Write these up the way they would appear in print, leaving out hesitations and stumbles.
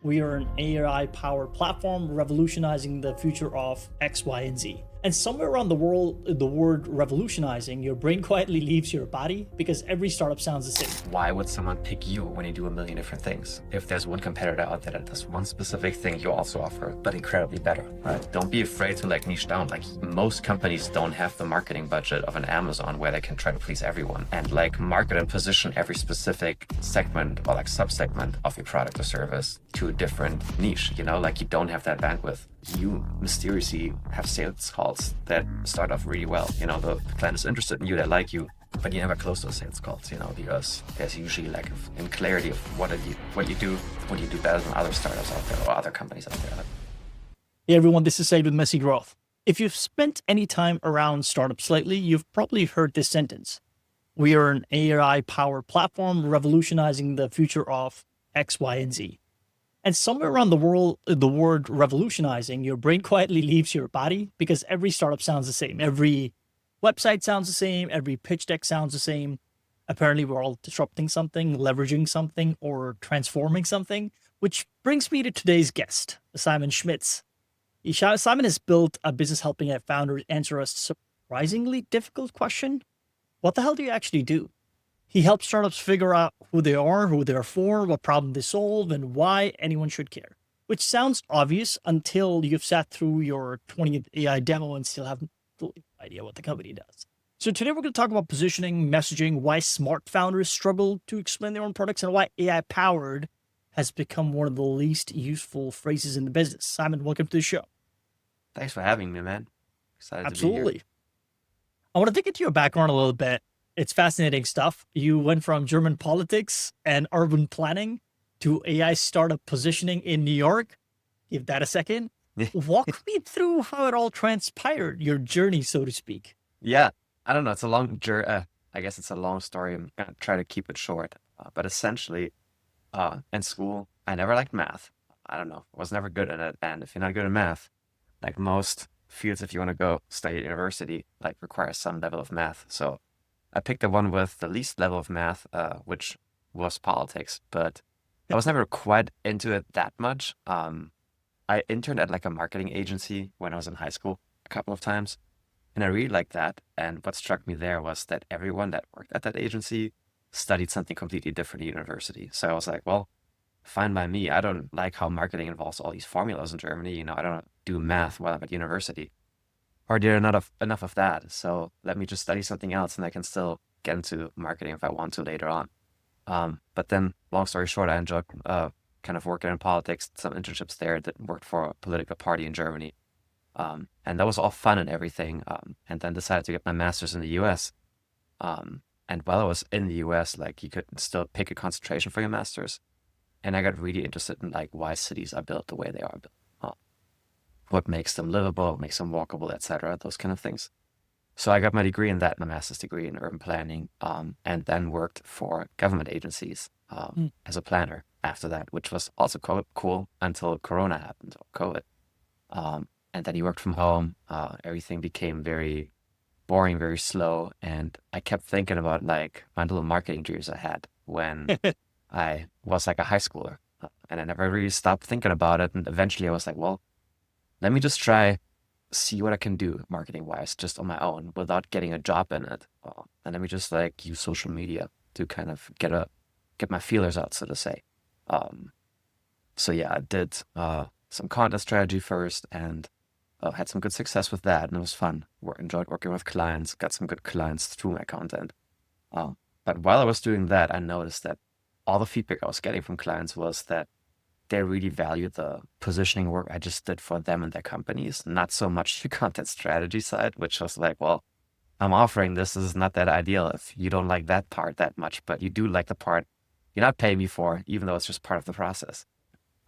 We are an AI-powered platform revolutionizing the future of X, Y, and Z. And somewhere around the world, the word revolutionizing, your brain quietly leaves your body because every startup sounds the same. Why would someone pick you when you do a million different things? If there's one competitor out there that does one specific thing you also offer, but incredibly better, right? Don't be afraid to niche down. Most companies don't have the marketing budget of an Amazon where they can try to please everyone and market and position every specific segment or sub-segment of your product or service to a different niche, you don't have that bandwidth. You mysteriously have sales calls that start off really well. The client is interested in you, they like you, but you never close those sales calls, because there's usually lack of clarity of what you do better than other startups out there or other companies out there. Hey everyone, this is Said with Messy Growth. If you've spent any time around startups lately, you've probably heard this sentence. We are an AI-powered platform revolutionizing the future of X, Y, and Z. And somewhere around the world, the word revolutionizing, your brain quietly leaves your body because every startup sounds the same. Every website sounds the same. Every pitch deck sounds the same. Apparently, we're all disrupting something, leveraging something, or transforming something, which brings me to today's guest, Simon Schmitz. Simon has built a business helping founders answer a surprisingly difficult question. What the hell do you actually do? He helps startups figure out who they are, who they're for, what problem they solve, and why anyone should care. Which sounds obvious until you've sat through your 20th AI demo and still have no idea what the company does. So today we're going to talk about positioning, messaging, why smart founders struggle to explain their own products, and why AI-powered has become one of the least useful phrases in the business. Simon, welcome to the show. Thanks for having me, man. Excited Absolutely. to be here. I want to dig into your background a little bit. It's fascinating stuff. You went from German politics and urban planning to AI startup positioning in New York. Give that a second. Walk me through how it all transpired, your journey, so to speak. Yeah, I don't know. It's a long journey. I guess it's a long story. I'm gonna try to keep it short. But essentially, in school, I never liked math. I don't know. I was never good at it. And if you're not good at math, like most fields, if you want to go study at university, requires some level of math. So I picked the one with the least level of math, which was politics, but I was never quite into it that much. I interned at a marketing agency when I was in high school a couple of times, and I really liked that. And what struck me there was that everyone that worked at that agency studied something completely different at university. So I was like, well, fine by me. I don't like how marketing involves all these formulas in Germany. I don't do math while I'm at university. Or there are not enough of that. So let me just study something else and I can still get into marketing if I want to later on. But then, long story short, I enjoyed kind of working in politics, some internships there that worked for a political party in Germany. And that was all fun and everything. And then decided to get my master's in the US. And while I was in the US, you could still pick a concentration for your master's. And I got really interested in why cities are built the way they are built. What makes them livable, what makes them walkable, etc., those kind of things. So I got my degree in that, my master's degree in urban planning, and then worked for government agencies as a planner after that, which was also cool until Corona happened, or COVID. And then he worked from home. Everything became very boring, very slow, and I kept thinking about my little marketing dreams I had when I was a high schooler, and I never really stopped thinking about it. And eventually I was like, well, let me just see what I can do marketing wise, just on my own without getting a job in it. And let me just use social media to kind of get my feelers out, so to say. So yeah, I did some content strategy first and had some good success with that. And it was fun. Enjoyed working with clients, got some good clients through my content. But while I was doing that, I noticed that all the feedback I was getting from clients was that they really valued the positioning work I just did for them and their companies, not so much the content strategy side, which was well, I'm offering this is not that ideal if you don't like that part that much, but you do like the part you're not paying me for, even though it's just part of the process.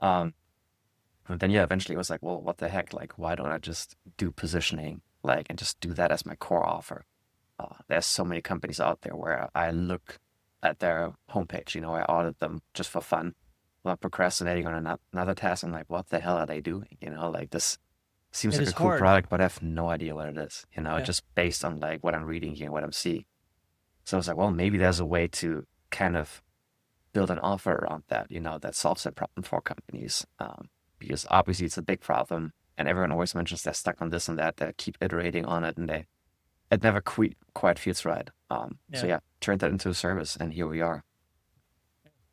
And then, yeah, eventually it was well, what the heck? Why don't I just do positioning, and just do that as my core offer? There's so many companies out there where I look at their homepage, I audit them just for fun. While procrastinating on another task, I'm what the hell are they doing? This seems like a cool product, but I have no idea what it is, just based on what I'm reading here and what I'm seeing. So I was well, maybe there's a way to kind of build an offer around that, that solves that problem for companies. Because obviously it's a big problem, and everyone always mentions they're stuck on this and that. They keep iterating on it, and it never quite feels right. So Yeah. yeah, turn that into a service, and here we are.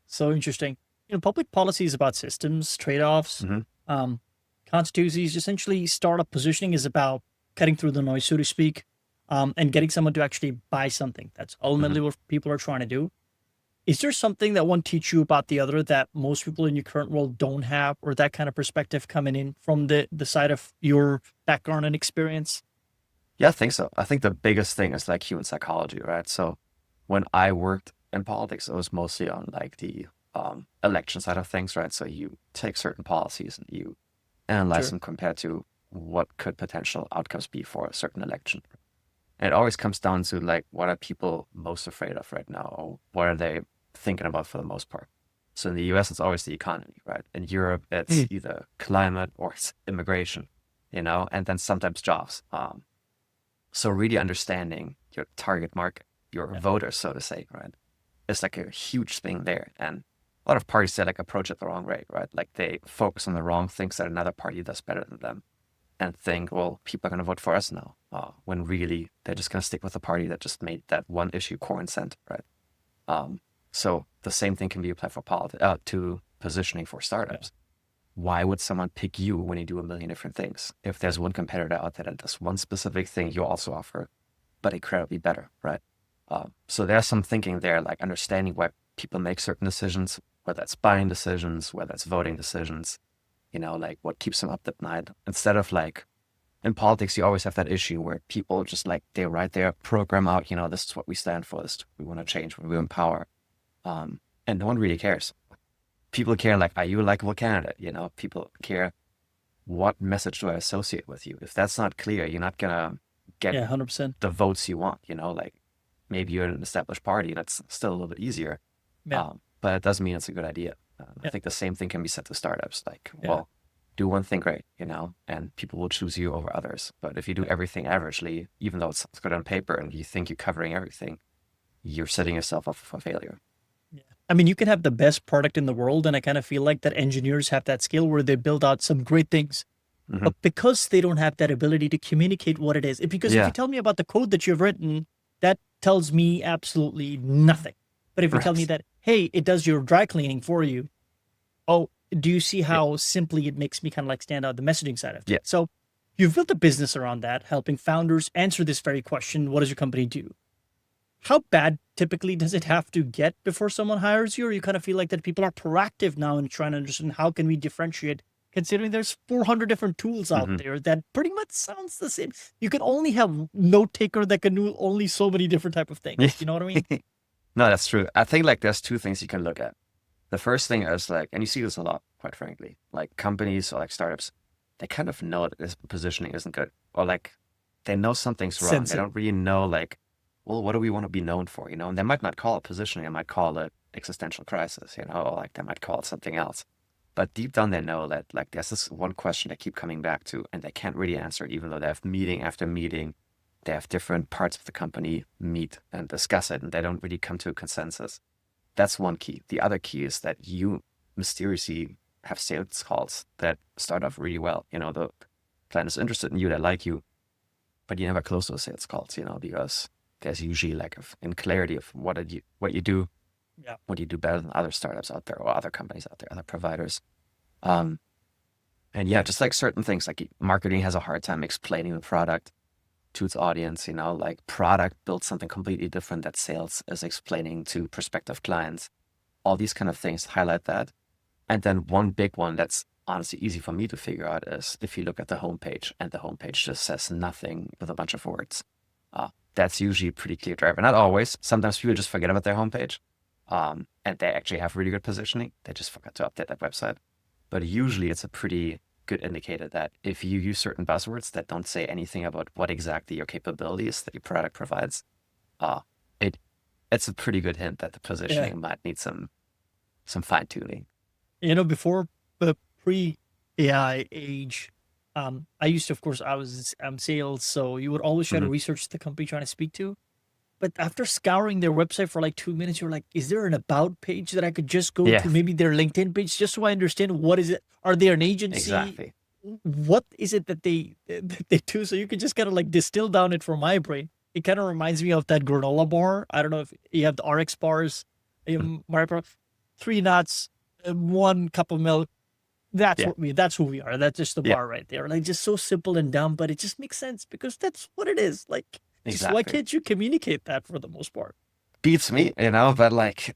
So interesting. Public policy is about systems, trade-offs, Hmm. um, constituencies. Essentially, startup positioning is about cutting through the noise, so to speak, and getting someone to actually buy something. That's Hmm. ultimately what people are trying to do. Is there something that one teach you about the other that most people in your current role don't have, or that kind of perspective coming in from the side of your background and experience? Yeah, I think so. I think the biggest thing is like human psychology, right? So when I worked in politics, it was mostly on like the election side of things, right? So you take certain policies and you analyze Sure. them compared to what could potential outcomes be for a certain election. And it always comes down to like, what are people most afraid of right now? Or what are they thinking about for the most part? So in the US, it's always the economy, right? In Europe, it's Mm. either climate or it's immigration, and then sometimes jobs. So really understanding your target market, your Yeah. voters, so to say, right? It's like a huge thing there. And a lot of parties that like approach it the wrong way, right? Like they focus on the wrong things that another party does better than them and think, well, people are going to vote for us now, when really they're just going to stick with the party that just made that one issue core and center, right? Um, so the same thing can be applied for to positioning for Yeah. startups. Why would someone pick you when you do a million different things? If there's one competitor out there that does one specific thing you also offer, but incredibly better, right? So there's some thinking there, like understanding why people make certain decisions, whether it's buying decisions, whether it's voting decisions, like what keeps them up at night. Instead of like in politics, you always have that issue where people just like they write their program out, this is what we stand for, this is what we want to change, what we empower. And no one really cares. People care like, are you a likable candidate? People care what message do I associate with you? If that's not clear, you're not gonna get Yeah. 100%. the votes you want, like maybe you're in an established party, that's still a little bit easier. Yeah. But it doesn't mean it's a good idea. I Yeah. think the same thing can be said to startups. Like, Yeah. well, do one thing great, and people will choose you over others. But if you do Yeah. everything averagely, even though it's good on paper and you think you're covering everything, you're setting yourself up for failure. Yeah. I mean, you can have the best product in the world, and I kind of feel like that engineers have that skill where they build out some great things. Hmm. But because they don't have that ability to communicate what it is, because if you Yeah, tell me about the code that you've written, that tells me absolutely nothing. But if you tell me right. that, hey, it does your dry cleaning for you, oh, do you see Yeah, how simply it makes me kind of like stand out the messaging side of yeah. things? So you've built a business around that, helping founders answer this very question: what does your company do? How bad typically does it have to get before someone hires you, or you kind of feel like that people are proactive now and trying to understand how can we differentiate, considering there's 400 different tools out Hmm. there that pretty much sounds the same. You can only have note taker that can do only so many different type of things. You know what I mean? No, that's true. I think like there's two things you can look at. The first thing is like, and you see this a lot, quite frankly, like companies or like startups, they kind of know that this positioning isn't good, or like they know something's wrong. They Sense it. don't really know like, well, what do we want to be known for, And they might not call it positioning, they might call it existential crisis, or like they might call it something else. But deep down, they know that like there's this one question they keep coming back to, and they can't really answer it, even though they have meeting after meeting. They have different parts of the company meet and discuss it, and they don't really come to a consensus. That's one key. The other key is that you mysteriously have sales calls that start off really well. The client is interested in you, they like you, but you never close those sales calls, because there's usually lack of in clarity of what you do, Yeah. what you do better than other startups out there or other companies out there, other providers. Um, and yeah, just like certain things, like marketing has a hard time explaining the product to its audience, like product builds something completely different that sales is explaining to prospective clients. All these kind of things highlight that. And then one big one that's honestly easy for me to figure out is if you look at the homepage and the homepage just says nothing with a bunch of words. That's usually a pretty clear driver. Not always. Sometimes people just forget about their homepage, and they actually have really good positioning. They just forgot to update that website. But usually it's a pretty good indicator that if you use certain buzzwords that don't say anything about what exactly your capability is that your product provides, uh, it it's a pretty good hint that the Yeah. positioning might need some fine tuning. Before the pre AI age, I used to, of course, I was sales, so you would always try to Hmm. research the company you're trying to speak to. But after scouring their website for like 2 minutes, you're like, is there an about page that I could just go Yeah, to? Maybe their LinkedIn page, just so I understand what is it? Are they an agency? exactly. What is it that they do? So you can just kind of like distill down it from my brain. It kind of reminds me of that granola bar. I don't know if you have the RX bars, Mhm. my 3 nuts, 1 cup of milk. That's Yeah, what we. That's who we are. That's just the yeah, bar right there. Like just so simple and dumb, but it just makes sense because that's what it is. Like, just why exactly. can't you communicate that for the most part? Beats me, but like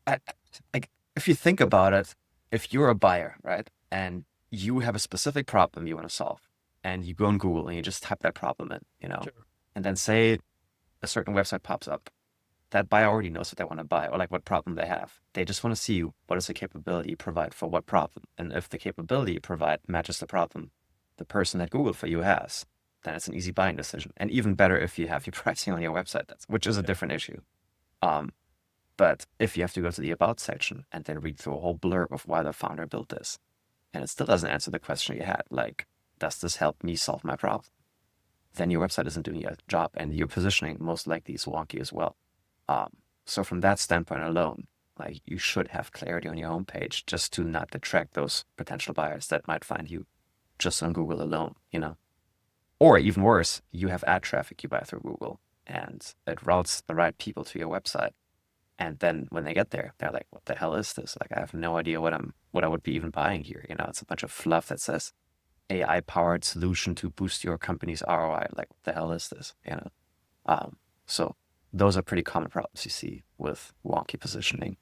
if you think about it, if you're a buyer, right, and you have a specific problem you want to solve, and you go on Google and you just type that problem in, Sure. and then say a certain website pops up, that buyer already knows what they want to buy or like what problem they have. They just want to see what is the capability you provide for what problem. And if the capability you provide matches the problem the person that Googled for you has, then it's an easy buying decision. And even better if you have your pricing on your website, which is a Yeah. different issue. Um, but if you have to go to the about section and then read through a whole blurb of why the founder built this, and it still doesn't answer the question you had, like, does this help me solve my problem? Then your website isn't doing your job and your positioning most likely is wonky as well. Um, so from that standpoint alone, like you should have clarity on your homepage just to not detract those potential buyers that might find you just on Google alone. Or even worse, you have ad traffic you buy through Google and it routes the right people to your website. And then when they get there, they're like, what the hell is this? Like I have no idea what I would be even buying here. It's a bunch of fluff that says AI powered solution to boost your company's ROI. Like what the hell is this? So those are pretty common problems you see with wonky positioning.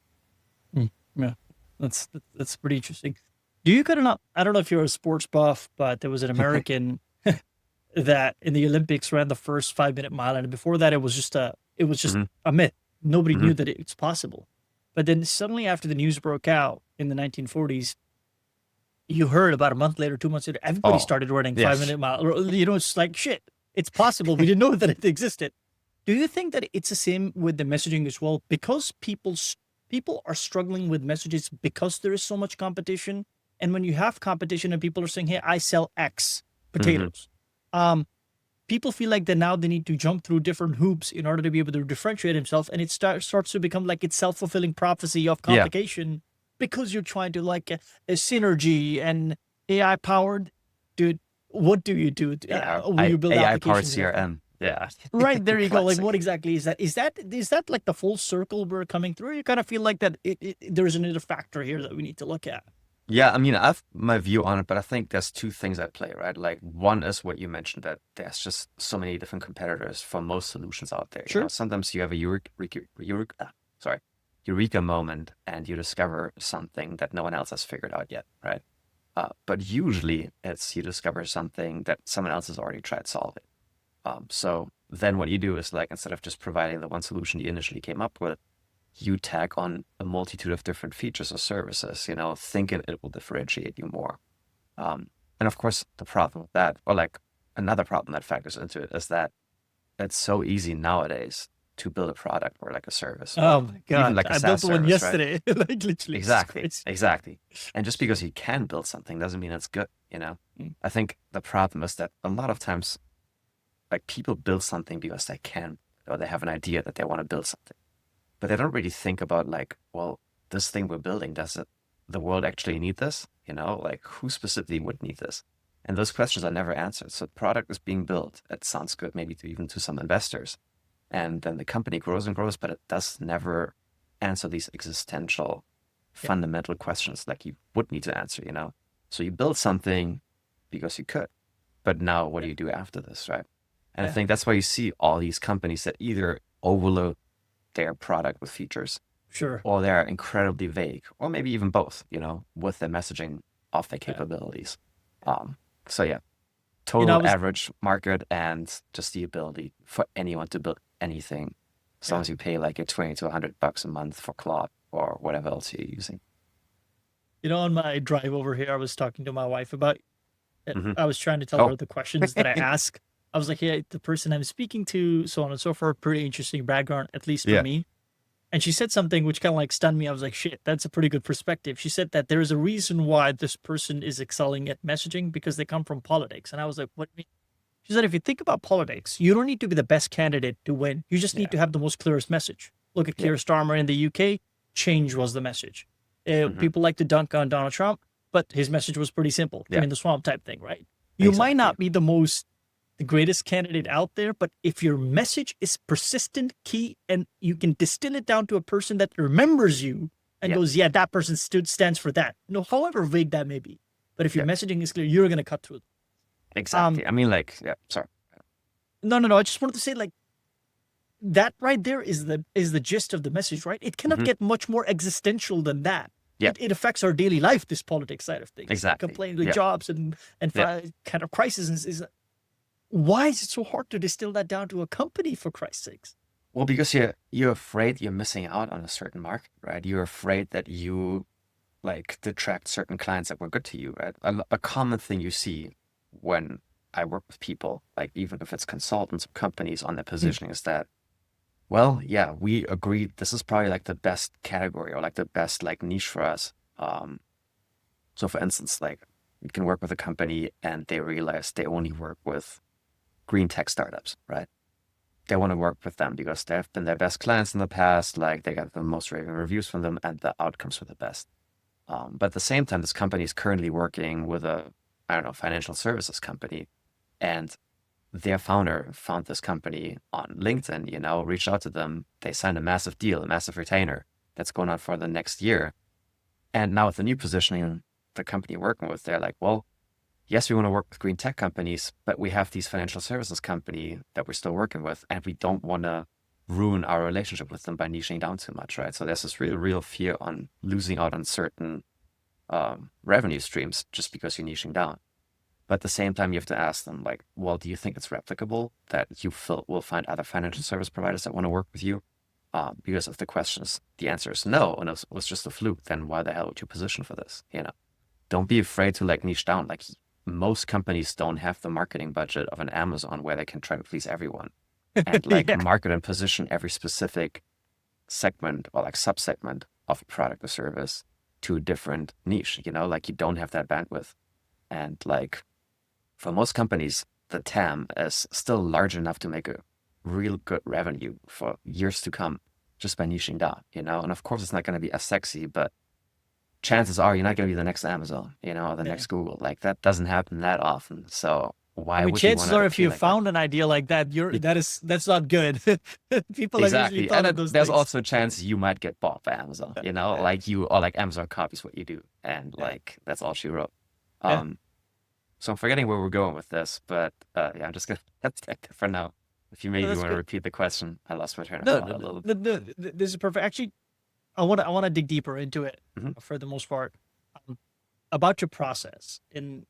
Yeah, that's pretty interesting. Do you kind of not? I don't know if you're a sports buff, but there was an American that in the Olympics ran the first 5 minute mile, and before that, it was just Hmm. a myth. Nobody Hmm. knew that it's possible. But then suddenly, after the news broke out in the 1940s, you heard about a month later, 2 months later, everybody Oh, started running yeah. 5 minute mile. It's like shit. It's possible. We didn't know that it existed. Do you think that it's the same with the messaging as well? Because people are struggling with messages because there is so much competition. And when you have competition and people are saying, "Hey, I sell X Hmm. potatoes," um, people feel like that now they need to jump through different hoops in order to be able to differentiate himself, and it starts to become like it's self-fulfilling prophecy of Yeah, complication because you're trying to like a synergy and AI powered. Dude, what do you do? yeah. Will you build AI powered applications different? CRM. Yeah. Right, there you go. Like, what Classic. exactly is that? Is that like the full circle we're coming through? Or you kind of feel like that there's another factor here that we need to look at. Yeah, I mean, I've my view on it, but I think there's two things at play, right? Like one is what you mentioned that there's just so many different competitors for most solutions out there. Sure. Sometimes you have a eureka moment and you discover something that no one else has figured out yet, right? But usually it's you discover something that someone else has already tried solving. So then what you do is like instead of just providing the one solution you initially came up with, you tag on a multitude of different features or services, thinking it will differentiate you more. And of course, the problem with that, or like another problem that factors into it, is that it's so easy nowadays to build a product or like a service Oh or my even god, like a I SaaS built one service, right? yesterday. Like literally, it's Exactly, crazy. exactly. And just because you can build something doesn't mean it's good. Mm. I think the problem is that a lot of times, like people build something because they can, or they have an idea that they want to build something but they don't really think about like, well, this thing we're building, does the world actually need this? Like who specifically would need this? And those questions are never answered. So the product is being built. It sounds good, maybe even to some investors. And then the company grows and grows, but it does never answer these existential, Yeah, fundamental questions like you would need to answer. So you build something because you could, but now what do yeah, you do after this, right? And I yeah. think that's why you see all these companies that either overload their product with features Sure. or they're incredibly vague, or maybe even both, with their messaging of their Yeah. capabilities. Um, so yeah, I total was average market and just the ability for anyone to build anything as long yeah. as you pay like a 20 to $100 a month for Claude or whatever else you're using. On my drive over here, I was talking to my wife about it. Hmm. I was trying to tell Oh, her the questions that I ask. I was like, "Hey, the person I'm speaking to, so on and so forth, pretty interesting background, at least for yeah. me." And she said something which kind of like stunned me. I was like, "Shit, that's a pretty good perspective." She said that there is a reason why this person is excelling at messaging because they come from politics, and I was like, "What do you mean?" She said, if you think about politics, you don't need to be the best candidate to win. You just need Yeah. to have the most clearest message. Look at Yeah. Keir Starmer in the UK. Change was the message. Hmm. People like to dunk on Donald Trump, but his message was pretty simple. Yeah. Drain the swamp type thing, right? You might Exactly. not be the greatest candidate out there, but if your message is persistent, key, and you can distill it down to a person that remembers you and Yeah. goes, yeah, that person stands for that. However vague that may be. But if your Yeah. messaging is clear, you're going to cut through. Exactly. I mean, like, yeah. Sorry. No. I just wanted to say, like, that right there is the gist of the message, right? It cannot Hmm. get much more existential than that. Yeah. It affects our daily life, this politics side of things. Exactly. Complaining with Yeah. jobs and Yeah. kind of crisis is why is it so hard to distill that down to a company, for Christ's sakes? Well, because you're afraid you're missing out on a certain market, right? You're afraid that you like detract certain clients that were good to you, right? A common thing you see when I work with people, like even if it's consultants or companies on their positioning, is that, well, yeah, we agreed this is probably like the best category or like the best like niche for us. So for instance, like you can work with a company and they realize they only work with green tech startups, right? They want to work with them because they've been their best clients in the past, like they got the most raving reviews from them and the outcomes were the best. But at the same time, this company is currently working with a, I don't know, financial services company, and their founder found this company on LinkedIn, reached out to them. They signed a massive deal, a massive retainer that's going on for the next year. And now with the new positioning, the company working with, they're like, well, yes, we want to work with green tech companies, but we have these financial services company that we're still working with, and we don't want to ruin our relationship with them by niching down too much, right? So there's this real fear on losing out on certain revenue streams just because you're niching down. But at the same time, you have to ask them, like, well, do you think it's replicable that you will find other financial service providers that want to work with you? Because if the answer is no, and it was just a fluke, then why the hell would you position for this? Don't be afraid to like niche down. Like most companies don't have the marketing budget of an Amazon where they can try to please everyone and like Yeah. market and position every specific segment or like subsegment of a product or service to a different niche, like you don't have that bandwidth. And like for most companies, the TAM is still large enough to make a real good revenue for years to come just by niching down, and of course it's not going to be as sexy, but chances are you're not going to be the next Amazon, or the next Google. Like that doesn't happen that often. So why I mean, would you want chances to are, if appear you like that? found an idea like that, that's not good. People have usually Exactly. thought And of those there's things. also a chance you might get bought by Amazon, like or like Amazon copies what you do. And Yeah. like, that's all she wrote. Yeah. So I'm forgetting where we're going with this, but yeah, I'm just going to that's it for now. If you maybe That's want to good. repeat the question, I lost my train of No, thought a little bit. this is perfect. Actually, I want to dig deeper into it Mhm. for the most part, about your process. And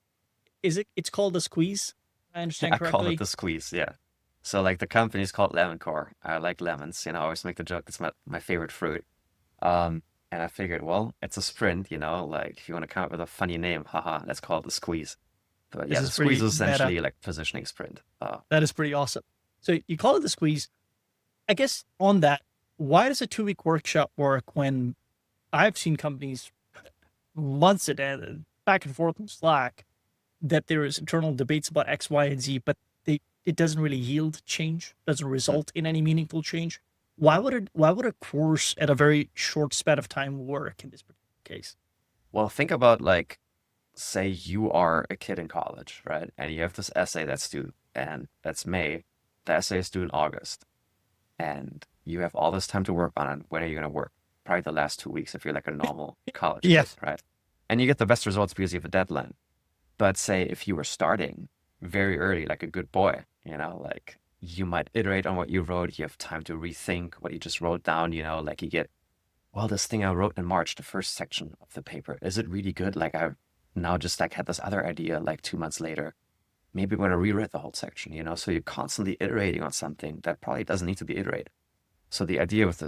it's called a squeeze? I understand I call it correctly. the squeeze, yeah. So like the company's called Lemon Core. I like lemons, I always make the joke it's my favorite fruit. And I figured, well, it's a sprint, like if you want to come up with a funny name, haha, let's call it the squeeze. But This yeah, the is squeeze pretty is meta. essentially like positioning sprint. That is pretty awesome. So you call it the squeeze. I guess on that, why does a 2-week workshop work when I've seen companies months at back and forth in Slack that there is internal debates about X, Y, and Z, but it doesn't really yield change, doesn't Mhm. result in any meaningful change. Why would a course at a very short span of time work in this particular case? Well, think about like, say you are a kid in college, right? And you have this essay that's due, and that's May. The essay is due in August. And you have all this time to work on it. When are you going to work? Probably the last 2 weeks if you're like a normal college Yeah. kid, right? And you get the best results because you have a deadline. But say if you were starting very early, like a good boy, like you might iterate on what you wrote. You have time to rethink what you just wrote down, like you get, well, this thing I wrote in March, the first section of the paper, is it really good? Like I've now just like had this other idea like 2 months later. Maybe I'm going to rewrite the whole section, So you're constantly iterating on something that probably doesn't need to be iterated. So the idea with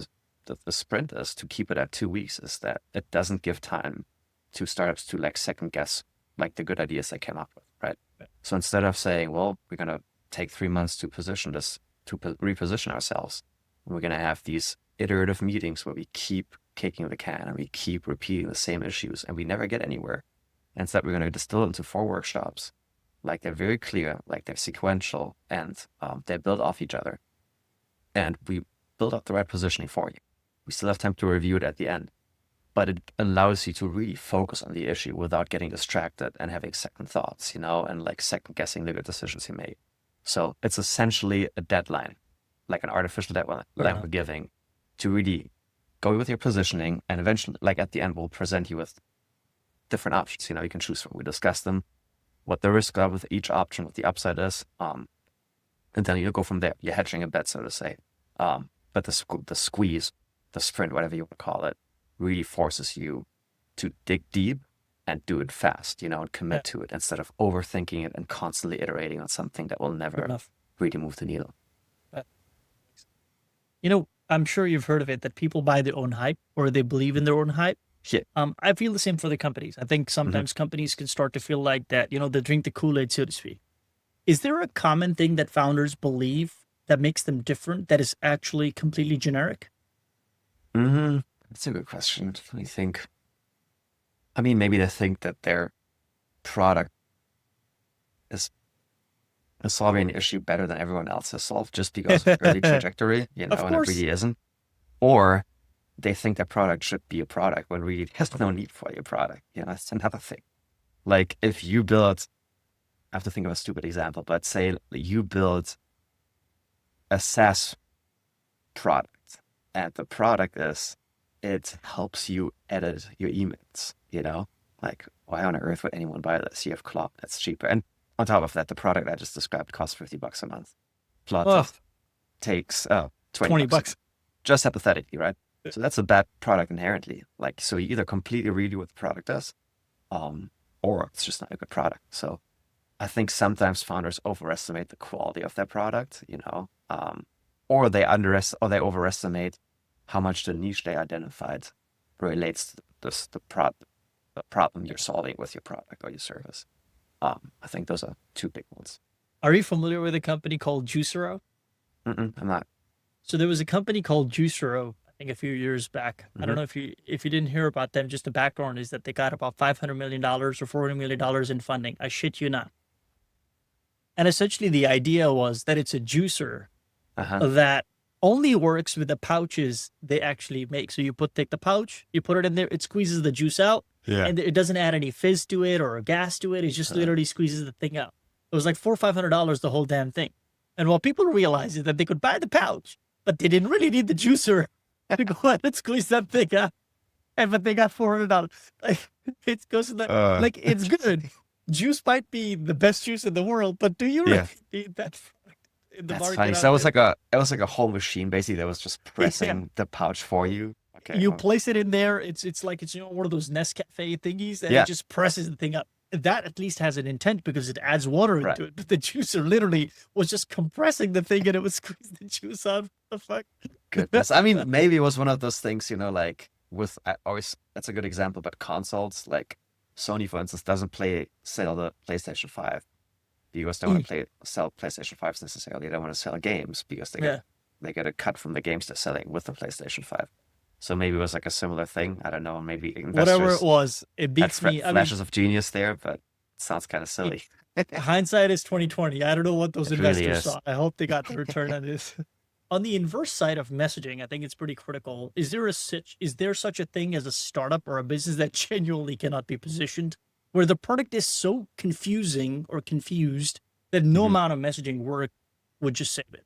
the sprint is to keep it at 2 weeks, is that it doesn't give time to startups to like second guess like the good ideas they came up with, right? So instead of saying, well, we're going to take 3 months to position this, to reposition ourselves, and we're going to have these iterative meetings where we keep kicking the can and we keep repeating the same issues and we never get anywhere. Instead, we're going to distill it into 4 workshops Like they're very clear, like they're sequential, and they build off each other. And we build up the right positioning for you. We still have time to review it at the end, but it allows you to really focus on the issue without getting distracted and having second thoughts, and like second guessing the good decisions you made. So it's essentially a deadline, like an artificial deadline Fair that enough. we're giving to really go with your positioning, and eventually, like at the end, we'll present you with different options. You can choose from. We discuss them, what the risks are with each option, what the upside is, and then you go from there. You're hedging a bet, so to say. But the squeeze, the sprint, whatever you want to call it, really forces you to dig deep and do it fast, and Yeah, commit to it instead of overthinking it and constantly iterating on something that will fair never enough. really move the needle. Uh, I'm sure you've heard of it that people buy their own hype or they believe in their own hype. Yeah. I feel the same for the companies. I think hmm sometimes companies can start to feel like that, they drink the Kool-Aid, so to speak. Is there a common thing that founders believe that makes them different that is actually completely generic? That's a good question. Let me think. I mean, maybe they think that their product is solving an issue better than everyone else has solved just because of early trajectory, Of and it course. really isn't. Or they think that product should be a product when really there's no need for your product. That's another thing. Like if you build, I have to think of a stupid example, but say you build a SaaS product and the product is it helps you edit your emails, Like why on earth would anyone buy this? You have Claude, that's cheaper. And on top of that, the product I just described costs $50 a month. Claude Oh, takes 20 20 bucks a bucks. month. Just hypothetically, right? So that's a bad product inherently. Like, so you either completely redo what the product does, or it's just not a good product. So I think sometimes founders overestimate the quality of their product, or they overestimate how much the niche they identified relates to the problem you're solving with your product or your service. I think those are two big ones. Are you familiar with a company called Juicero? I'm not. So there was a company called Juicero, I think a few years back. I don't hmm know if you didn't hear about them. Just the background is that they got about $500 million or $400 million in funding. I shit you not. And essentially the idea was that it's a juicer Uh-huh. that only works with the pouches they actually make. So take the pouch, you put it in there, it squeezes the juice out, Yeah. and it doesn't add any fizz to it or gas to it. It just Uh, literally squeezes the thing out. It was like $400 or $500 the whole damn thing. And what people realized is that they could buy the pouch, but they didn't really need the juicer to go ahead and squeeze that thing out. And but they got $400. Like it goes to that. uh, Like it's good. Juice might be the best juice in the world, but do you really yeah. need that in the That's market funny. So out there? it was like a whole machine basically that was just Yeah. pressing the pouch for you. Okay. You Well, place it in there. It's like it's one of those Nescafe thingies, and it yeah. just presses the thing up. That at least has an intent because it adds water Right. into it. But the juicer literally was just compressing the thing, and it would squeeze the juice out. What the fuck? Goodness. I mean, maybe it was one of those things, like with I always that's a good example, but consoles like Sony, for instance, doesn't sell the PlayStation 5 because they want to sell PlayStation 5s necessarily. They don't want to sell games because Yeah. they get a cut from the games they're selling with the PlayStation 5. So maybe it was like a similar thing. I don't know. Maybe Whatever it investors was, it had beats me. I mean, flashes of genius there, but it sounds kind of silly. hindsight is 2020. I don't know what those It really investors is. saw. I hope they got the return on this. On the inverse side of messaging, I think it's pretty critical. Is there such a thing as a startup or a business that genuinely cannot be positioned, where the product is so confusing or confused that no Mhm. amount of messaging work would just save it?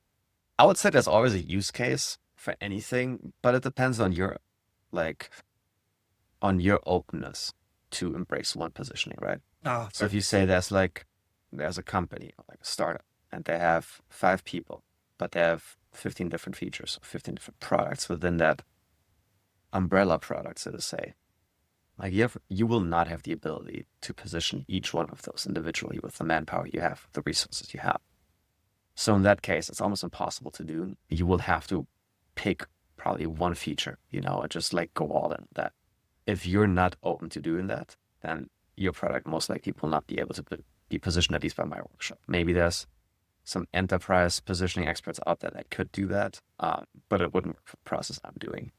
I would say there's always a use case for anything, but it depends on like your openness to embrace one positioning, right? Ah, So if you say there's a company, like a startup, and they have 5 people, but they have 15 different features, 15 different products within that umbrella product, so to say. Like you will not have the ability to position each one of those individually with the manpower you have, the resources you have. So in that case, it's almost impossible to do. You will have to pick probably one feature, and just like go all in that. If you're not open to doing that, then your product most likely will not be able to be positioned, at least by my workshop. Maybe there's some enterprise positioning experts out there that could do that, but it wouldn't work for the process I'm doing.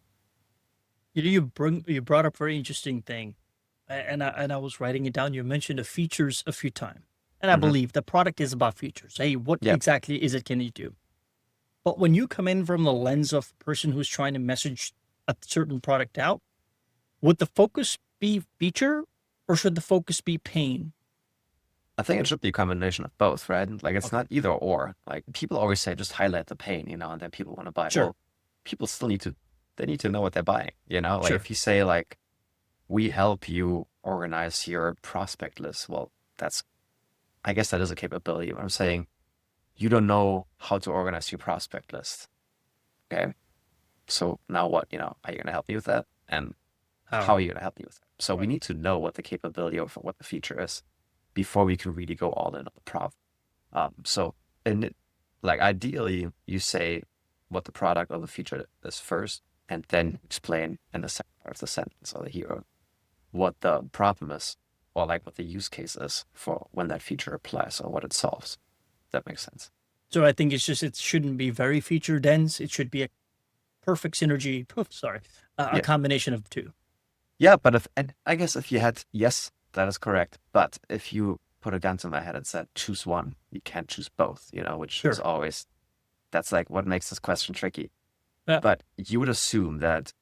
You brought up a very interesting thing, and I was writing it down. You mentioned the features a few times. And I Hmm. believe the product is about features. Hey, what Yeah. exactly is it can you do? But when you come in from the lens of the person who's trying to message a certain product out, would the focus be feature or should the focus be pain? I think it should be a combination of both, right? Like it's Okay, not either or. Like people always say just highlight the pain, and then people want to buy. sure, Well, people still they need to know what they're buying. Like sure. if you say like we help you organize your prospect list, well, I guess that is a capability. But I'm saying you don't know how to organize your prospect list. Okay. So now what? Are you going to help me with that? And how Oh, are you going to help me with that? So we right. need to know what the capability of what the feature is before we can really go all in on the problem. So and like ideally you say what the product or the feature is first, and then explain in the second part of the sentence or the hero what the problem is, or like what the use case is for when that feature applies or what it solves. That makes sense. So I think it shouldn't be very feature dense. It should be a perfect synergy. Sorry, a Yeah. combination of two. Yeah, but and I guess if you had, yes, that is correct. But if you put a gun to my head and said, choose one, you can't choose both, which is Sure. always, that's like what makes this question tricky. Yeah. But you would assume that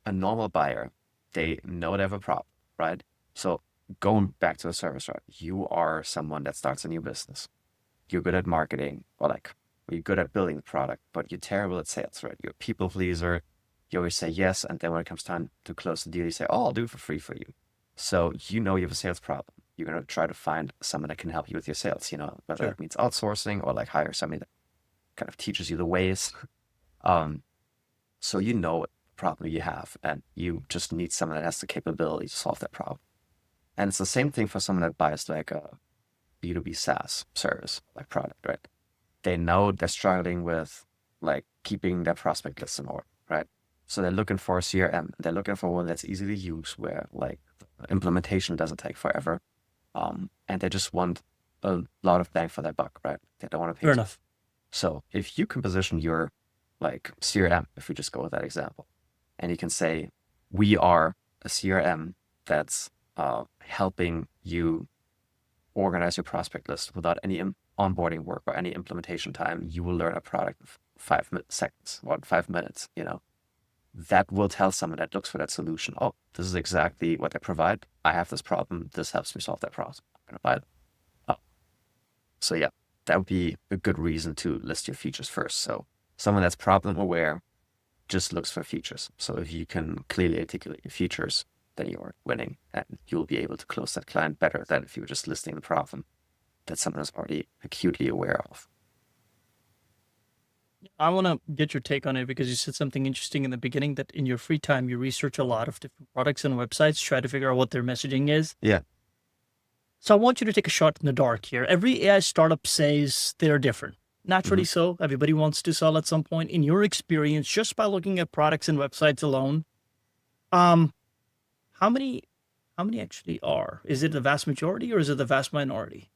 a normal buyer, they know they have a problem, right? So going back to the service, right? You are someone that starts a new business. You're good at marketing, or like you're good at building the product, but you're terrible at sales, right? You're a people pleaser. You always say yes, and then when it comes time to close the deal, you say, "Oh, I'll do it for free for you." So you have a sales problem. You're gonna try to find someone that can help you with your sales. Whether Sure. that means outsourcing or like hire somebody that kind of teaches you the ways. Um, so you know what problem you have, and you just need someone that has the capability to solve that problem. And it's the same thing for someone that buys like a B2B SaaS service, like product, right? They know they're struggling with like keeping their prospect list in order, right? So they're looking for a CRM. They're looking for one that's easy to use, where like implementation doesn't take forever. And they just want a lot of bang for their buck, right? They don't want to pay Fair too. enough. So if you can position your like CRM, if we just go with that example, and you can say, we are a CRM that's helping you organize your prospect list without any onboarding work or any implementation time. You will learn a product in 5 seconds or 5 minutes. That will tell someone that looks for that solution. Oh, this is exactly what they provide. I have this problem. This helps me solve that problem. I'm going to buy it. Oh, so yeah, that would be a good reason to list your features first. So someone that's problem aware just looks for features. So if you can clearly articulate your features, then you're winning, and you'll be able to close that client better than if you were just listing the problem that someone is already acutely aware of. I want to get your take on it because you said something interesting in the beginning that in your free time you research a lot of different products and websites, try to figure out what their messaging is. Yeah. So I want you to take a shot in the dark here. Every AI startup says they're different. Hmm. Naturally so. Everybody wants to sell at some point. In your experience, just by looking at products and websites alone, um, how many how many actually are? Is it the vast majority or is it the vast minority?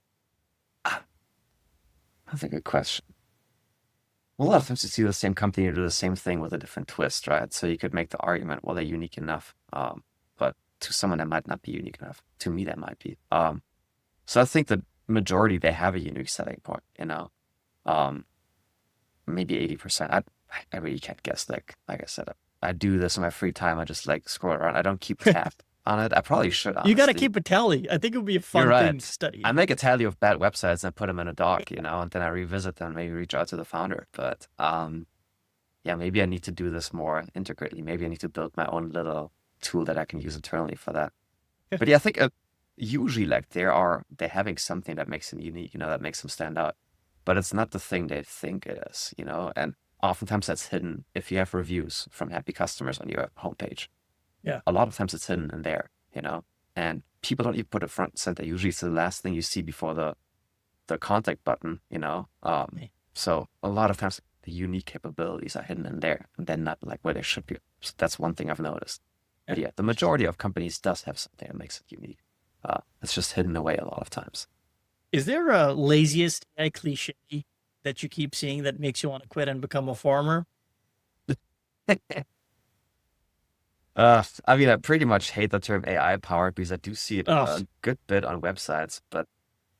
That's a good question. Well, a lot of times you see the same company do the same thing with a different twist, right? So you could make the argument, well, they're unique enough. But to someone that might not be unique enough. To me, that might be. So I think the majority, they have a unique selling point. Um, maybe 80%. I really can't guess. Like I said, I do this in my free time. I just like scroll around. I don't keep tab on it. I probably should, You got to honestly. keep a tally. I think it would be a You're fun thing right. to I study. make a tally of bad websites and put them in a doc, and then I revisit them, maybe reach out to the founder. But yeah, maybe I need to do this more intricately. Maybe I need to build my own little tool that I can use internally for that. But yeah, I think usually like they're having something that makes them unique, that makes them stand out. But it's not the thing they think it is. And oftentimes that's hidden if you have reviews from happy customers on your homepage. Yeah. A lot of times it's hidden in there. And people don't even put it front and center. Usually it's the last thing you see before the contact button. Me. So a lot of times the unique capabilities are hidden in there, and they're not like where they should be. So that's one thing I've noticed. Yeah. But yeah, the majority of companies does have something that makes it unique. It's just hidden away a lot of times. Is there a laziest AI cliche that you keep seeing that makes you want to quit and become a farmer? I pretty much hate the term AI powered because I do see it Oh, a good bit on websites, but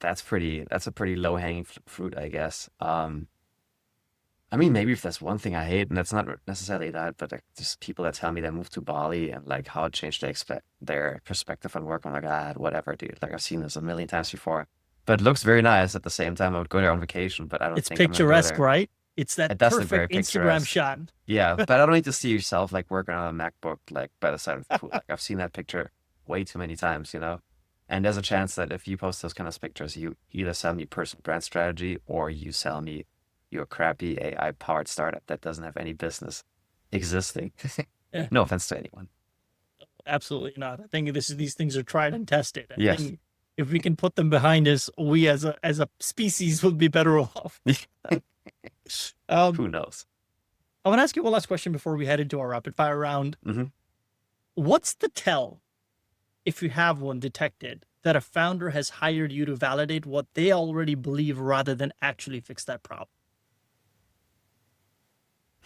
that's a pretty low hanging fruit, I guess. I mean, maybe if there's one thing I hate, and that's not necessarily that, but like just people that tell me they moved to Bali and like how it changed their perspective on work. I'm like, ah, whatever, dude. Like I've seen this a million times before. But it looks very nice at the same time. I would go there on vacation, but I don't It's think I'm gonna go picturesque, there. right? It's that It does look very perfect Instagram picturesque. shot. Yeah, but I don't need to see yourself like working on a MacBook like by the side of the pool. Like I've seen that picture way too many times, you know? And there's a chance that if you post those kind of pictures, you either sell me personal brand strategy or you sell me your crappy AI powered startup that doesn't have any business existing. Yeah, No offense to anyone. absolutely not. I think these things are tried and tested. I Yes. think if we can put them behind us, we as a species will be better off. Who knows? I want to ask you one last question before we head into our rapid fire round. Hmm. What's the tell, if you have one detected, that a founder has hired you to validate what they already believe rather than actually fix that problem?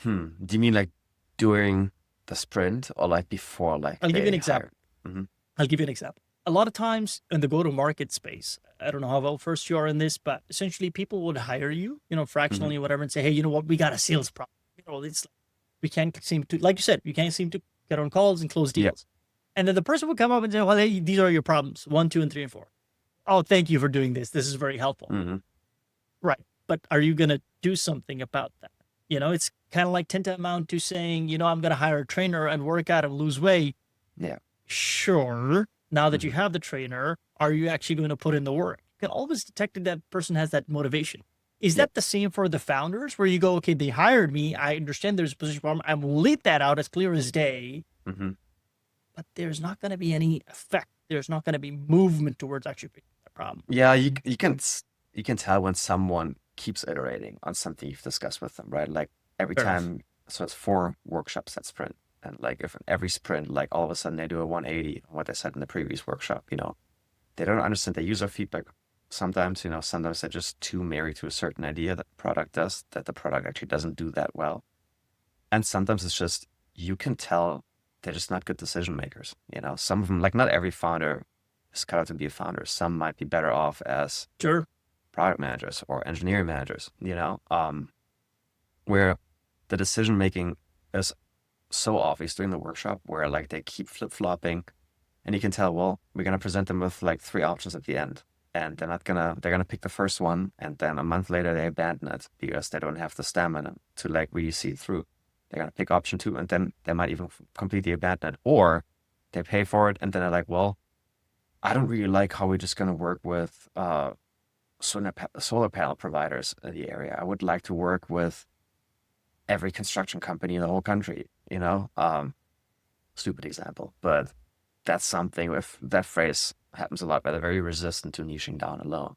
Do you mean like during the sprint or like before like I'll give you an they example. hire? Hmm. I'll give you an example. A lot of times in the go-to-market space, I don't know how well versed you are in this, but essentially people would hire you, Hmm. fractionally, whatever, and say, hey, you know what, we got a sales problem. It's we can't seem to, like you said, we can't seem to get on calls and close Yeah. deals. And then the person would come up and say, well, hey, these are your problems, 1, 2, and 3, and 4. Oh, thank you for doing this. This is very helpful. Hmm. Right. But are you going to do something about that? It's kind of like tantamount to saying, I'm going to hire a trainer and work out and lose weight. Yeah. Sure. Now that you Hmm. have the trainer, are you actually going to put in the work? You can always detect that that person has that motivation. Is Yeah. that the same for the founders where you go, okay, they hired me. I understand there's a position problem. I'm laid that out as clear as day, Hmm. but there's not going to be any effect. There's not going to be movement towards actually fixing that problem. Yeah, you can tell when someone keeps iterating on something you've discussed with them, right? Like every Fair enough. time, so it's 4 workshops that sprint, and like if in every sprint, like all of a sudden they do a 180 on what they said in the previous workshop, they don't understand the user feedback. Sometimes, sometimes they're just too married to a certain idea that the product does, that the product actually doesn't do that well. And sometimes it's just, you can tell they're just not good decision makers. Some of them, like not every founder is cut out to be a founder. Some might be better off as Sure. product managers or engineering managers, where the decision making is so obvious during the workshop where like they keep flip-flopping and you can tell, well, we're going to present them with like 3 options at the end. And they're gonna pick the first one, and then a month later they abandon it because they don't have the stamina to like really see it through. They're gonna pick option 2, and then they might even completely abandon it, or they pay for it, and then they're like, well, I don't really like how we're just gonna work with solar panel providers in the area. I would like to work with every construction company in the whole country. Stupid example, but that's something. If that phrase happens a lot, where they're very resistant to niching down alone,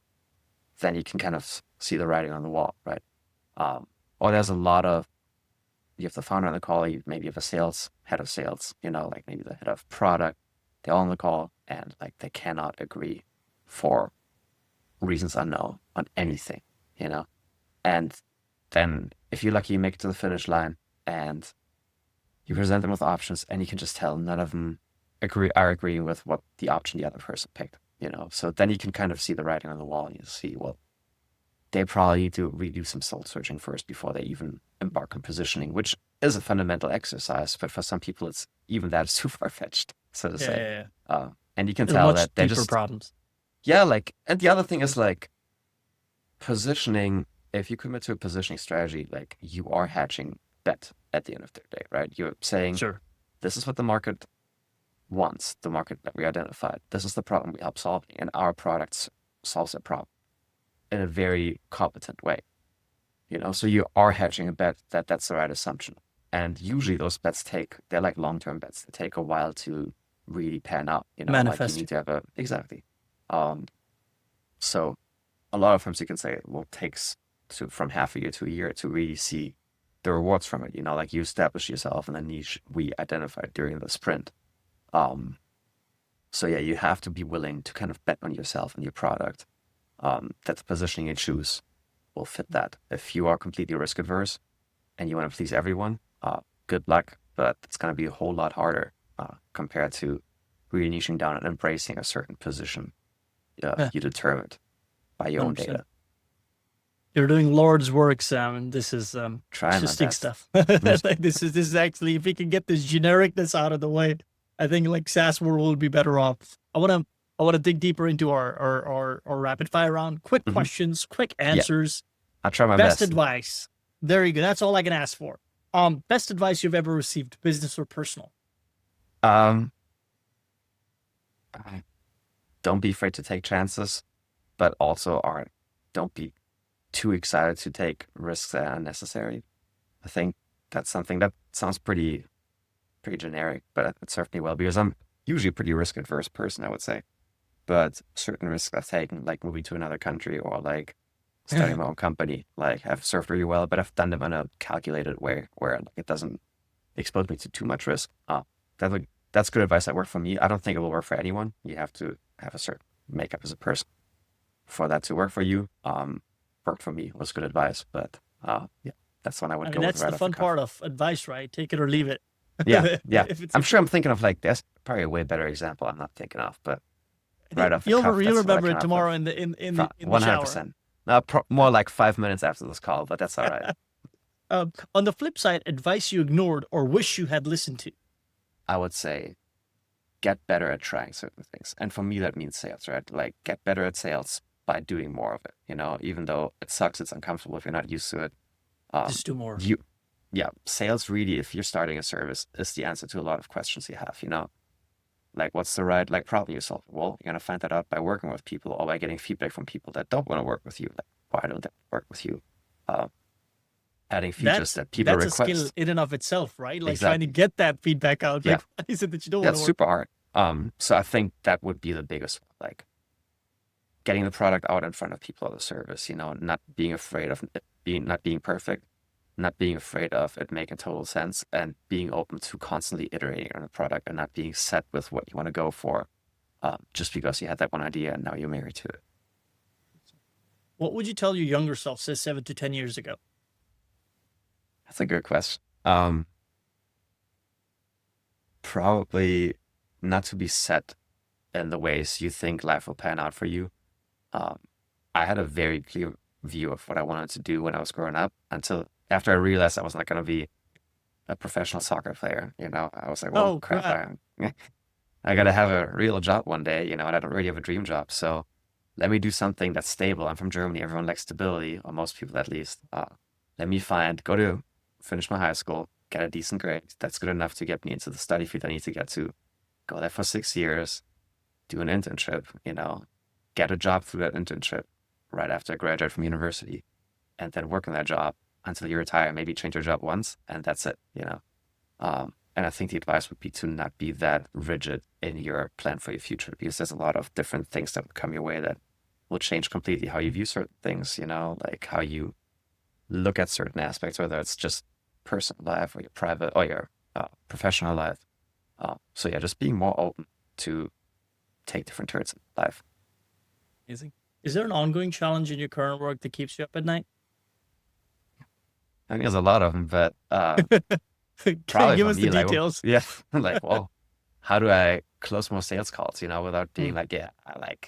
then you can kind of see the writing on the wall, right? Or there's a lot of, you have the founder on the call, you maybe have a head of sales, like maybe the head of product, they're all on the call and like they cannot agree for reasons unknown on anything, you know? And then if you're lucky, you make it to the finish line and you present them with options and you can just tell none of them are agreeing with what the option the other person picked, So then you can kind of see the writing on the wall and you see, well, they probably need to redo some soul searching first before they even embark on positioning, which is a fundamental exercise. But for some people, it's even that is too far fetched, so to say. And you can They're tell much that they deeper just, problems. yeah, like, and the other thing is like positioning. If you commit to a positioning strategy, like you are hatching bet at the end of the day, right? You're saying, Sure. this is what the market wants, the market that we identified. This is the problem we help solving, and our product solves that problem in a very competent way. So you are hedging a bet that that's the right assumption. And usually those bets they're like long-term bets. They take a while to really pan out, like you Manifest. need to have exactly. So a lot of times you can say it will takes from half a year to a year to really see the rewards from it. Like you establish yourself in a niche we identified during the sprint. So yeah, you have to be willing to kind of bet on yourself and your product, that the positioning you choose will fit that. If you are completely risk adverse and you want to please everyone, good luck, but it's going to be a whole lot harder compared to really niching down and embracing a certain position you determined. by your own 100%. data. You're doing Lord's work, Sam, and this is Trying my interesting best. stuff. Like this is actually, if we can get this genericness out of the way, I think like SaaS world will be better off. I wanna dig deeper into our rapid fire round. Quick Hmm. questions, quick Yeah, answers. I'll try my Best best. advice. There you go. That's all I can ask for. Best advice you've ever received, business or personal. Um, don't be afraid to take chances, but also don't be too excited to take risks that are unnecessary. I think that's something that sounds pretty generic, but it served me well because I'm usually a pretty risk adverse person, I would say. But certain risks I've taken, like moving to another country or like starting my own company, like have served really well, but I've done them in a calculated way where like, it doesn't expose me to too much risk. That's good advice that worked for me. I don't think it will work for anyone. You have to have a certain makeup as a person for that to work for you. Worked for me. It was good advice, but yeah, that's when I I would mean, go with that's the right off the fun cuff. part of advice, right? Take it or leave it. Yeah, yeah. If it's I'm if sure I'm thinking of like there's probably a way better example I'm not thinking of, but right off the cuff, you'll that's what I remember came it up tomorrow with. in the shower. 100%. More like 5 minutes after this call, but that's all right. On the flip side, advice you ignored or wish you had listened to. I would say get better at trying certain things. And for me, that means sales, right? Like get better at sales by doing more of it, even though it sucks, it's uncomfortable if you're not used to it. Um, Just do more. you, yeah, sales really, if you're starting a service, is the answer to a lot of questions you have. Like what's the right like problem you solve? Well, you're gonna find that out by working with people or by getting feedback from people that don't want to work with you. Like, why don't they work with you? Uh, Adding features That's that people that's a skill request. in and of itself, right? Like trying to Exactly. get that feedback out. Yeah. Like, what is it that you don't Yeah, want it's to work? super hard. So I think that would be the biggest one, like getting the product out in front of people or the service, not being afraid of it not being perfect, not being afraid of it making total sense, and being open to constantly iterating on a product and not being set with what you want to go for, just because you had that one idea and now you're married to it. What would you tell your younger self, say 7 to 10 years ago? That's a good question. Probably not to be set in the ways you think life will pan out for you. Um, I had a very clear view of what I wanted to do when I was growing up until after I realized I was not going to be a professional soccer player. I was like, well, Oh crap, crap! I got to have a real job one day, and I don't really have a dream job. So let me do something that's stable. I'm from Germany. Everyone likes stability, or most people at least. Let me finish my high school, get a decent grade. That's good enough to get me into the study field I need to get to. Go there for 6 years, do an internship, get a job through that internship right after I graduate from university, and then work in that job until you retire, maybe change your job once, and that's it. And I think the advice would be to not be that rigid in your plan for your future because there's a lot of different things that will come your way that will change completely how you view certain things, like how you look at certain aspects, whether it's just personal life or your private or your professional life. So yeah, just being more open to take different turns in life. Amazing. Is there an ongoing challenge in your current work that keeps you up at night? I think there's a lot of them, but probably Give for us the me, like, details. yeah, like, well, how do I close more sales calls, without Hmm. being like, yeah,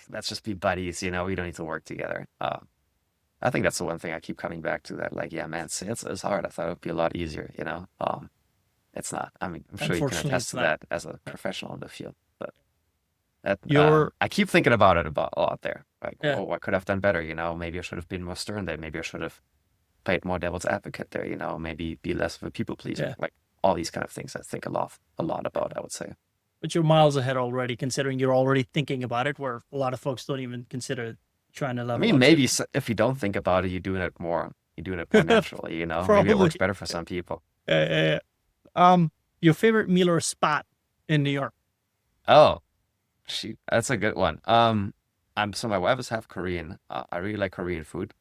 let's just be buddies, we don't need to work together. I think that's the one thing I keep coming back to that, like, yeah, man, sales is hard. I thought it would be a lot easier. It's not. I mean, I'm sure you can Unfortunately, attest it's to not. that as a professional in the field, but that, Your I keep thinking about it a lot there. Like, yeah. oh, what could I have done better? Maybe I should have been more stern there. Maybe I should have played more devil's advocate there. Maybe be less of a people pleaser. Yeah. Like all these kind of things, I think a lot about. I would say. But you're miles ahead already, considering you're already thinking about it, where a lot of folks don't even consider trying to I level mean, up. So maybe if you don't think about it, you're doing it more. You're doing it more naturally. Maybe it probably. works better for some people. Uh, um, your favorite meal or spot in New York? Oh, shoot, that's a good one. So my wife is half Korean. I really like Korean food,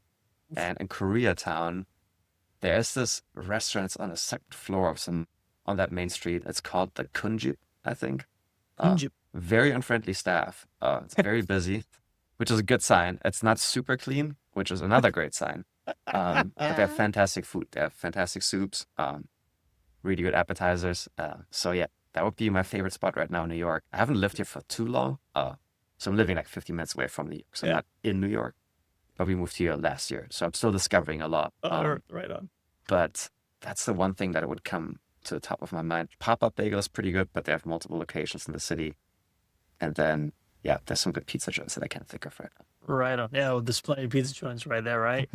and in Koreatown, there's this restaurant it's on the second floor of some on that main street. It's called the Kunjip, I think. Uh, Kunjip. Very unfriendly staff. It's very busy, which is a good sign. It's not super clean, which is another great sign. But they have fantastic food. They have fantastic soups, really good appetizers. So yeah, that would be my favorite spot right now in New York. I haven't lived here for too long. So I'm living like 50 minutes away from New York, so I'm Yeah. not in New York. but we moved here last year, so I'm still discovering a lot. Right on. But that's the one thing that would come to the top of my mind. Pop-up bagel is pretty good, but they have multiple locations in the city. And then, yeah, there's some good pizza joints that I can't think of right now. Right on. Yeah, well, there's plenty of pizza joints right there, right?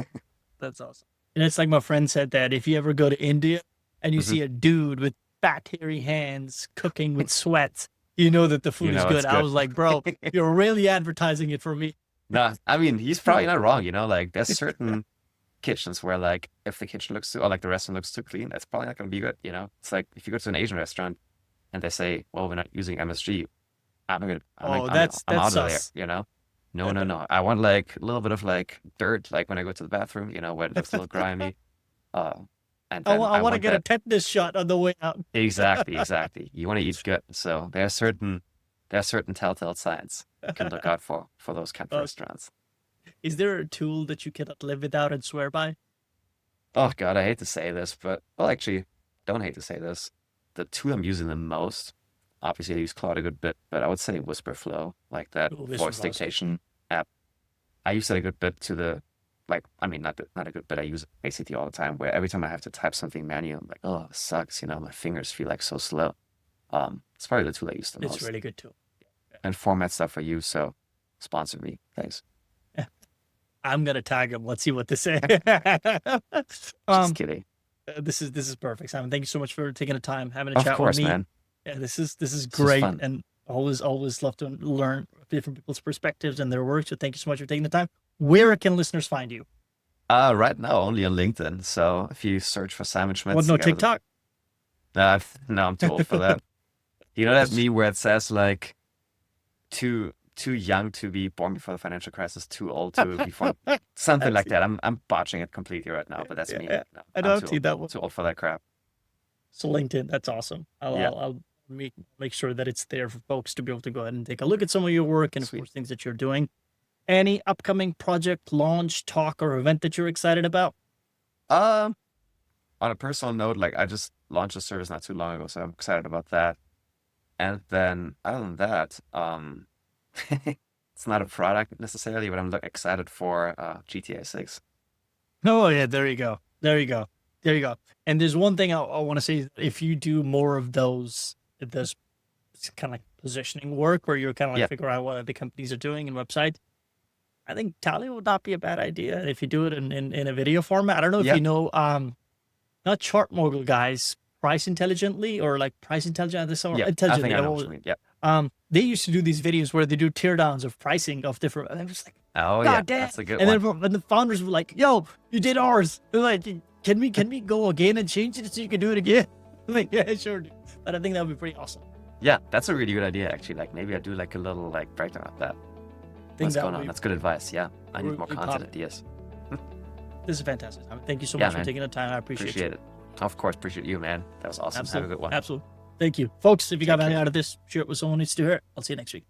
That's awesome. And it's like my friend said that if you ever go to India and you see a dude with fat, hairy hands cooking with sweat, you know that the food is good. I was like, bro, you're really advertising it for me. No, I mean, he's probably not wrong, you know, like there's certain kitchens where like if the kitchen looks too, or like the restaurant looks too clean, that's probably not going to be good, you know? It's like if you go to an Asian restaurant and they say, well, we're not using MSG, I'm out of there, you know? No. I want like a little bit of like dirt, like when I go to the bathroom, you know, where it looks a little grimy. And then I want to get a tetanus shot on the way out. Exactly. You want to eat good. So there are certain telltale signs you can look out for those kind of restaurants. Is there a tool that you cannot live without and swear by? Oh God, I hate to say this, but well, actually, don't hate to say this. The tool I'm using the most, obviously, I use Claude a good bit, but I would say Whisperflow, like that voice dictation app. I use it a good bit to the, like, I mean, not a good bit. I use it basically all the time. Where every time I have to type something manual, I'm like, oh, this sucks. You know, my fingers feel like so slow. It's probably the tool I use the most. It's really good tool. And format stuff for you. So sponsor me, thanks. I'm gonna tag him. Let's see what they say. Just kidding. This is perfect, Simon. Thank you so much for taking the time, having a chat Of course, with me. man. Yeah, this is great, and always love to learn different people's perspectives and their work. So thank you so much for taking the time. Where can listeners find you? Right now only on LinkedIn. So if you search for Simon Schmitz, What, no TikTok? No, I'm too old for that. You know that meme where it says like too young to be born before the financial crisis, too old to be born, something like that. I'm botching it completely right now, but that's me. Yeah. No, I don't see that one. Too old for that crap. So LinkedIn, that's awesome. I'll make sure that it's there for folks to be able to go ahead and take a look at some of your work and of course things that you're doing. Any upcoming project, launch, talk, or event that you're excited about? On a personal note, like I just launched a service not too long ago, so I'm excited about that. And then other than that, it's not a product necessarily, but I'm excited for GTA 6. Oh yeah, there you go. And there's one thing I want to say: if you do more of those kind of like positioning work, where you're kind of like figure out what the companies are doing and website, I think Tally would not be a bad idea if you do it in a video format. I don't know if you know, not Chart Mogul guys, Price Intelligently or like Price Intelligent. Intelligently. I think I know what you mean. Yeah. They used to do these videos where they do teardowns of pricing of different. And I'm just like, oh God yeah, damn. that's a good and one. then the founders were like, "Yo, you did ours." They're like, "Can we go again and change it so you can do it again?" I'm like, yeah, sure, dude. But I think that would be pretty awesome. Yeah, that's a really good idea actually. Like maybe I do like a little like breakdown of that. What's going on? That's good advice. Yeah, I need more content ideas. This is fantastic. Thank you so much for taking the time. I appreciate it. Of course, appreciate you, man. That was awesome. Absolutely. Have a good one. Absolutely. Thank you. Folks, if you got value out of this, share it with someone who needs to hear it. I'll see you next week.